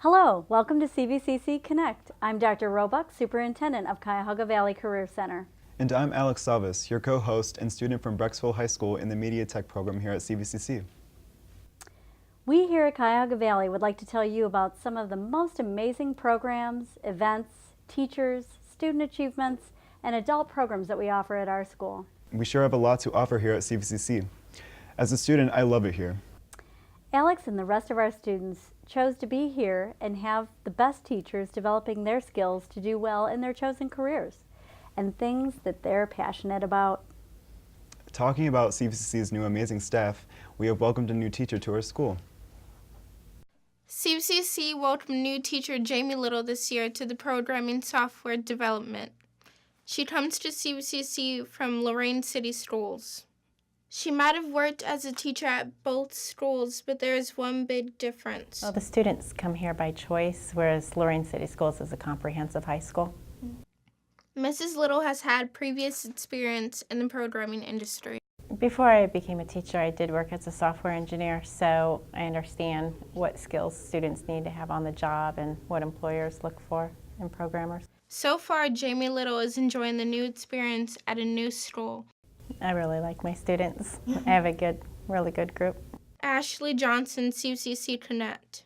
Hello, welcome to CVCC Connect. I'm Dr. Roebuck, Superintendent of Cuyahoga Valley Career Center. And I'm Alex Savvas, your co-host and student from Brecksville High School in the Media Tech program here at CVCC. We here at Cuyahoga Valley would like to tell you about some of the most amazing programs, events, teachers, student achievements, and adult programs that we offer at our school. We sure have a lot to offer here at CVCC. As a student, I love it here. Alex and the rest of our students chose to be here and have the best teachers developing their skills to do well in their chosen careers and things that they're passionate about. Talking about CVCC's new amazing staff, we have welcomed a new teacher to our school. CVCC welcomed new teacher Jamie Little this year to the programming software development. She comes to CVCC from Lorain City Schools. She might have worked as a teacher at both schools, but there is one big difference. Well, the students come here by choice, whereas Lorain City Schools is a comprehensive high school. Mrs. Little has had previous experience in the programming industry. Before I became a teacher, I did work as a software engineer, so I understand what skills students need to have on the job and what employers look for in programmers. So far, Jamie Little is enjoying the new experience at a new school. I really like my students. I have a really good group. Ashley Johnson, CVCC Connect.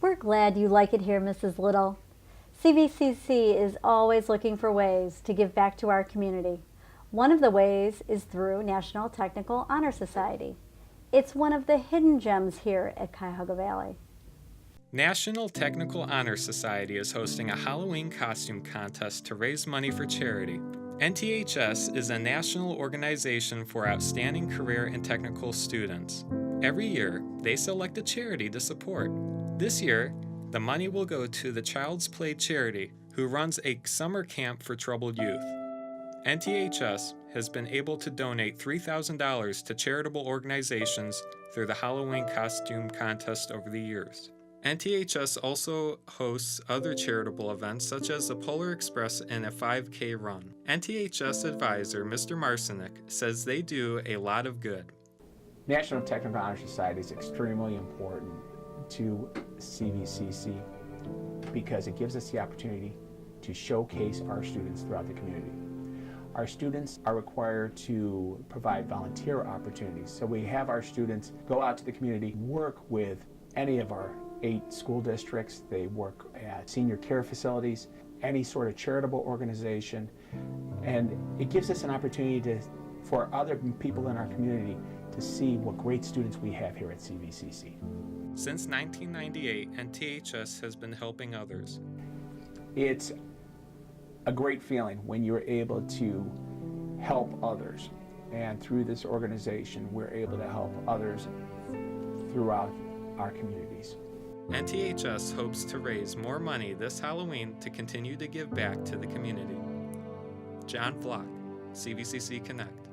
We're glad you like it here, Mrs. Little. CVCC is always looking for ways to give back to our community. One of the ways is through National Technical Honor Society. It's one of the hidden gems here at Cuyahoga Valley. National Technical Honor Society is hosting a Halloween costume contest to raise money for charity. NTHS is a national organization for outstanding career and technical students. Every year, they select a charity to support. This year, the money will go to the Child's Play charity, who runs a summer camp for troubled youth. NTHS has been able to donate $3,000 to charitable organizations through the Halloween costume contest over the years. NTHS also hosts other charitable events such as the Polar Express and a 5K run. NTHS advisor Mr. Marcinek says they do a lot of good. National Technical Honor Society is extremely important to CVCC because it gives us the opportunity to showcase our students throughout the community. Our students are required to provide volunteer opportunities, so we have our students go out to the community, work with any of our 8 school districts. They work at senior care facilities, any sort of charitable organization, and it gives us an opportunity for other people in our community to see what great students we have here at CVCC. Since 1998, NTHS has been helping others. It's a great feeling when you're able to help others, and through this organization we're able to help others throughout our communities. NTHS hopes to raise more money this Halloween to continue to give back to the community. John Flock, CVCC Connect.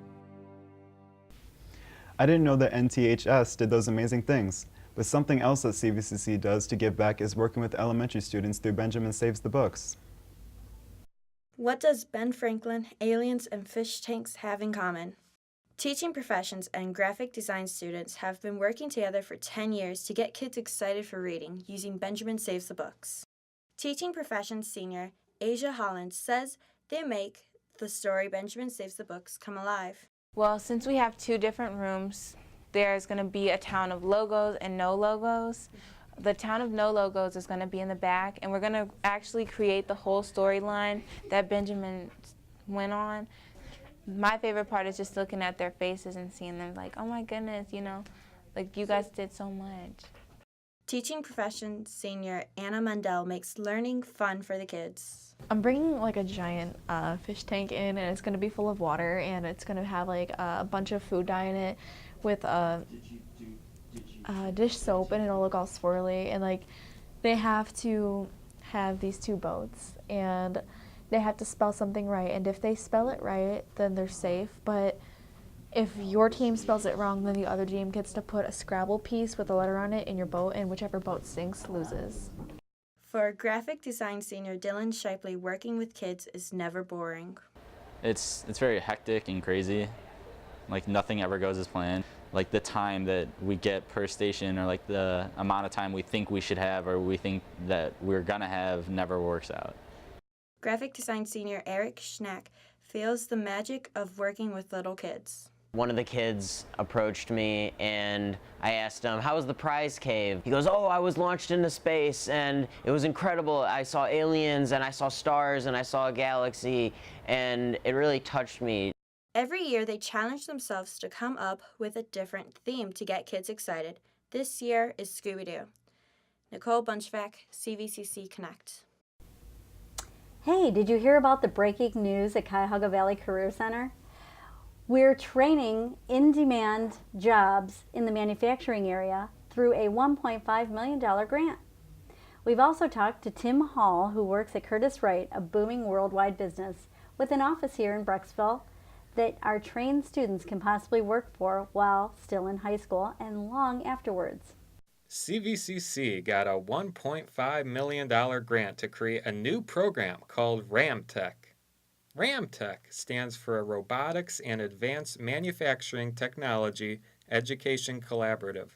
I didn't know that NTHS did those amazing things, but something else that CVCC does to give back is working with elementary students through Benjamin Saves the Books. What does Ben Franklin, aliens, and fish tanks have in common? Teaching professions and graphic design students have been working together for 10 years to get kids excited for reading using Benjamin Saves the Books. Teaching professions senior Asia Holland says they make the story Benjamin Saves the Books come alive. Well, since we have 2 different rooms, there's going to be a town of logos and no logos. The town of no logos is going to be in the back, and we're going to actually create the whole storyline that Benjamin went on. My favorite part is just looking at their faces and seeing them like, oh my goodness, you know, like you guys did so much. Teaching professions senior Anna Mundell makes learning fun for the kids. I'm bringing like a giant fish tank in, and it's going to be full of water, and it's going to have like a bunch of food dye in it with dish soap, and it'll look all swirly, and like they have to have these 2 boats, and they have to spell something right, and if they spell it right, then they're safe, but if your team spells it wrong, then the other team gets to put a Scrabble piece with a letter on it in your boat, and whichever boat sinks loses. For graphic design senior Dylan Shipley, working with kids is never boring. It's very hectic and crazy, Like nothing ever goes as planned. Like the time that we get per station, or like the amount of time we think we should have or we think that we're gonna have, never works out. Graphic design senior Eric Schnack feels the magic of working with little kids. One of the kids approached me and I asked him, how was the prize cave? He goes, oh, I was launched into space and it was incredible. I saw aliens and I saw stars and I saw a galaxy, and it really touched me. Every year they challenge themselves to come up with a different theme to get kids excited. This year is Scooby-Doo. Nicole Bunchvac, CVCC Connect. Hey, did you hear about the breaking news at Cuyahoga Valley Career Center? We're training in-demand jobs in the manufacturing area through a $1.5 million grant. We've also talked to Tim Hall, who works at Curtis Wright, a booming worldwide business with an office here in Brecksville that our trained students can possibly work for while still in high school and long afterwards. CVCC got a $1.5 million grant to create a new program called RAMTech. RAMTech stands for Robotics and Advanced Manufacturing Technology Education Collaborative.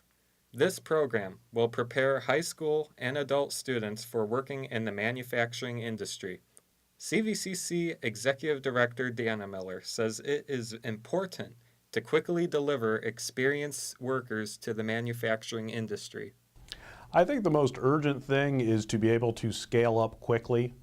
This program will prepare high school and adult students for working in the manufacturing industry. CVCC Executive Director Dana Miller says it is important to quickly deliver experienced workers to the manufacturing industry. I think the most urgent thing is to be able to scale up quickly.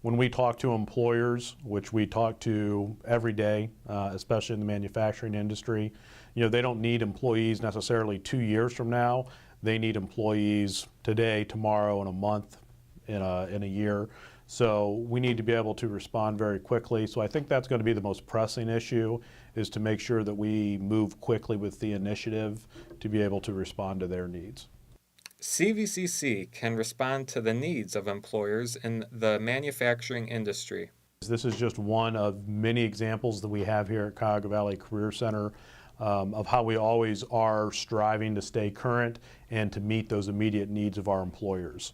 When we talk to employers, which we talk to every day, especially in the manufacturing industry, they don't need employees necessarily 2 years from now. They need employees today, tomorrow, in a month, in a year. So we need to be able to respond very quickly. So I think that's going to be the most pressing issue, is to make sure that we move quickly with the initiative to be able to respond to their needs. CVCC can respond to the needs of employers in the manufacturing industry. This is just one of many examples that we have here at Cuyahoga Valley Career Center of how we always are striving to stay current and to meet those immediate needs of our employers.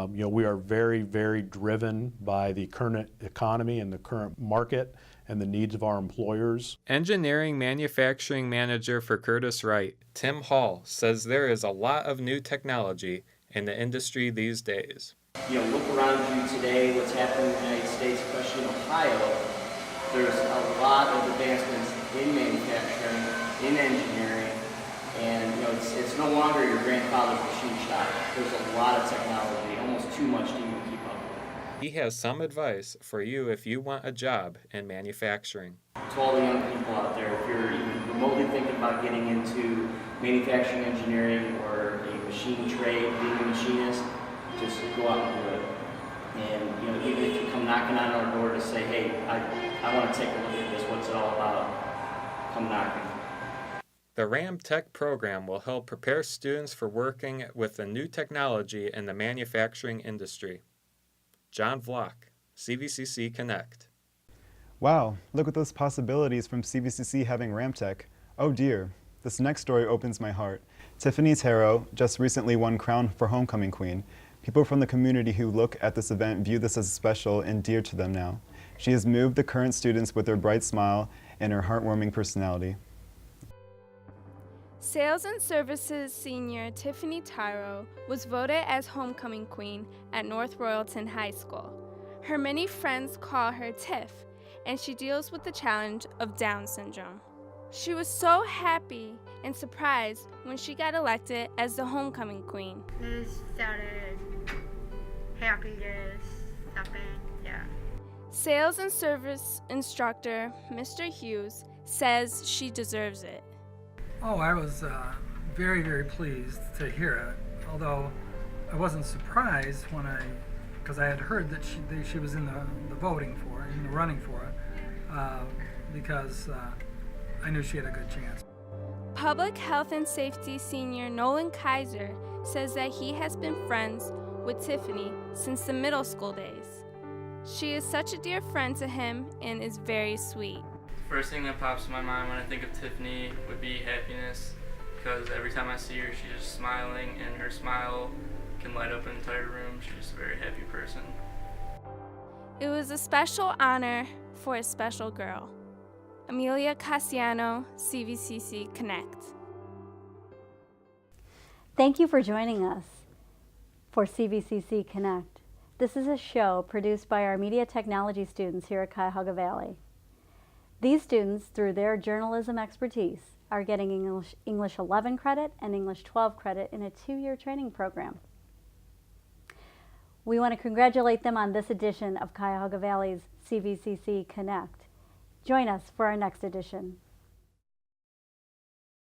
We are very, very driven by the current economy and the current market and the needs of our employers. Engineering Manufacturing Manager for Curtis Wright, Tim Hall, says there is a lot of new technology in the industry these days. Look around you today, what's happening in the United States, especially in Ohio. There's a lot of advancements in manufacturing, in engineering, and it's no longer your grandfather's machine shop. There's a lot of technology, almost too much to even keep up with. He has some advice for you if you want a job in manufacturing. To all the young people out there, if you're even remotely thinking about getting into manufacturing engineering or a machine trade, being a machinist, just go out and do it. And even if you come knocking on our door to say, hey, I want to take a look at this, what's it all about, come knocking. The RAMTech program will help prepare students for working with the new technology in the manufacturing industry. John Vlock, CVCC Connect. Wow, look at those possibilities from CVCC having RAMTech. Oh dear, this next story opens my heart. Tiffany Tarot just recently won Crown for Homecoming Queen. People from the community who look at this event view this as special and dear to them now. She has moved the current students with her bright smile and her heartwarming personality. Sales and Services senior Tiffany Tyro was voted as homecoming queen at North Royalton High School. Her many friends call her Tiff, and she deals with the challenge of Down syndrome. She was so happy and surprised when she got elected as the homecoming queen. It started happiness, something, yeah. Sales and Service instructor Mr. Hughes says she deserves it. Oh, I was very, very pleased to hear it, although I wasn't surprised because I had heard that she was in the voting for it, in the running for it, because I knew she had a good chance. Public Health and Safety senior Nolan Kaiser says that he has been friends with Tiffany since the middle school days. She is such a dear friend to him and is very sweet. First thing that pops in my mind when I think of Tiffany would be happiness, because every time I see her, she's just smiling, and her smile can light up an entire room. She's just a very happy person. It was a special honor for a special girl. Amelia Cassiano, CVCC Connect. Thank you for joining us for CVCC Connect. This is a show produced by our media technology students here at Cuyahoga Valley. These students, through their journalism expertise, are getting English 11 credit and English 12 credit in a 2-year training program. We want to congratulate them on this edition of Cuyahoga Valley's CVCC Connect. Join us for our next edition.